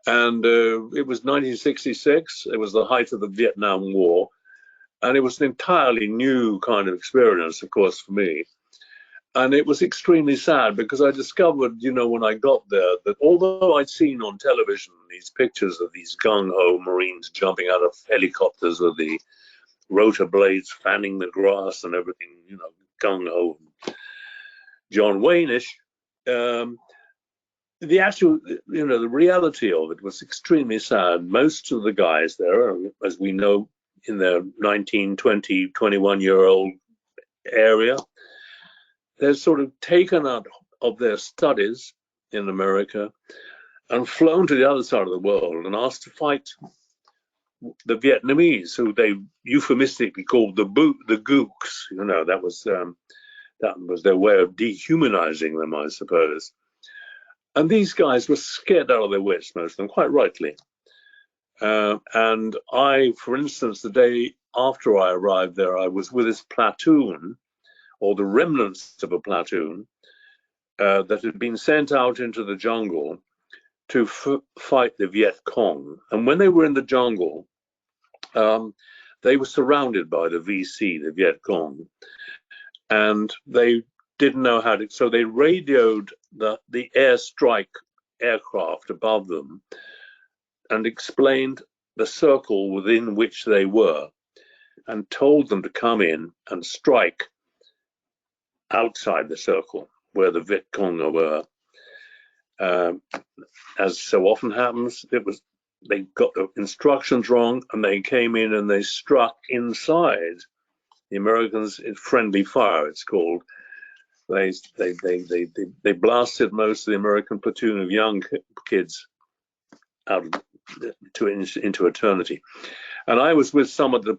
And it was 1966. It was the height of the Vietnam War. And it was an entirely new kind of experience, of course, for me. And it was extremely sad because I discovered, when I got there, that although I'd seen on television these pictures of these gung-ho Marines jumping out of helicopters with the rotor blades fanning the grass and everything, gung-ho, John Wayne-ish, the actual, the reality of it was extremely sad. Most of the guys there, as we know, in their 19, 20, 21-year-old area, they're sort of taken out of their studies in America and flown to the other side of the world and asked to fight the Vietnamese, who they euphemistically called the gooks. That was their way of dehumanizing them, I suppose. And these guys were scared out of their wits, most of them, quite rightly. And I, for instance, the day after I arrived there, I was with this platoon, or the remnants of a platoon, that had been sent out into the jungle to fight the Viet Cong. And when they were in the jungle, they were surrounded by the VC, the Viet Cong, and they didn't know how to, so they radioed the airstrike aircraft above them and explained the circle within which they were and told them to come in and strike outside the circle where the Viet Cong were. As so often happens, they got the instructions wrong and they came in and they struck inside. The Americans, friendly fire, it's called. They blasted most of the American platoon of young kids out into eternity. And I was with some of the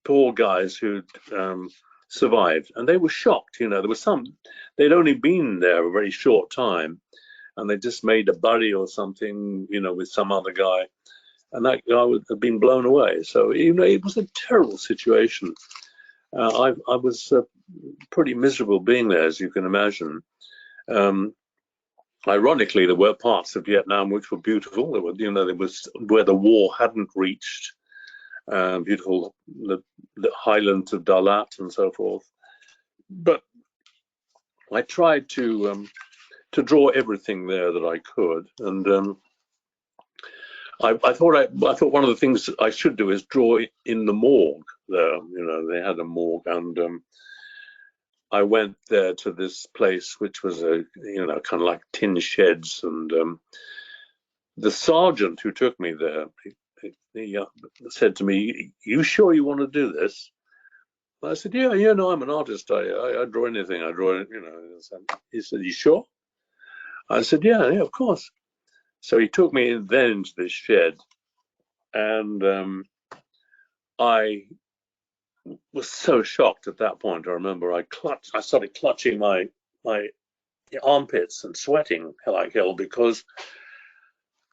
poor guys who'd survived, and they were shocked. There was some, they'd only been there a very short time, and they just made a buddy or something, with some other guy, and that guy would have been blown away. So, it was a terrible situation. I was pretty miserable being there, as you can imagine. Ironically, there were parts of Vietnam which were beautiful. There was where the war hadn't reached, beautiful, the highlands of Dalat and so forth. But I tried to draw everything there that I could, and I thought one of the things I should do is draw in the morgue there. They had a morgue, and I went there to this place, which was kind of like tin sheds, and the sergeant who took me there, he said to me, "You sure you want to do this?" And I said, "Yeah, no, I'm an artist. I draw anything. I draw it, He said, "You sure?" I said, yeah, of course. So he took me then into this shed, and I was so shocked at that point. I remember I started clutching my armpits and sweating like hell because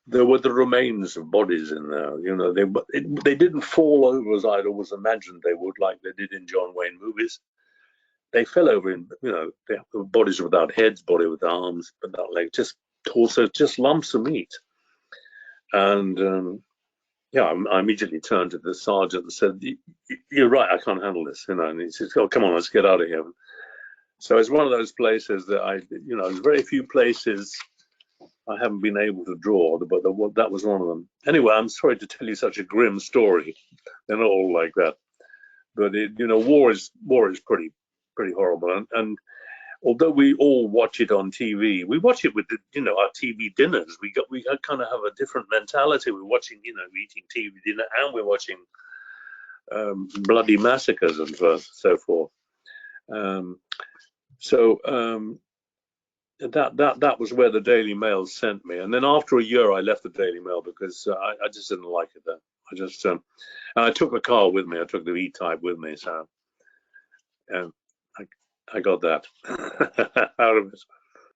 there were the remains of bodies in there. They didn't fall over as I'd always imagined they would, like they did in John Wayne movies. They fell over in, they have bodies without heads, body without arms, without legs, just torso, just lumps of meat. And I immediately turned to the sergeant and said, "You're right, I can't handle this." And he said, "Oh, come on, let's get out of here." So it's one of those places that there's very few places I haven't been able to draw, but that was one of them. Anyway, I'm sorry to tell you such a grim story. They're not all like that, but war is pretty horrible. And although we all watch it on TV, we watch it with our TV dinners. We kind of have a different mentality. We're watching, eating TV dinner, and we're watching bloody massacres and so forth. That was where the Daily Mail sent me. And then after a year, I left the Daily Mail because I just didn't like it there. And I took the car with me. I took the E-Type with me, so I got that out of it.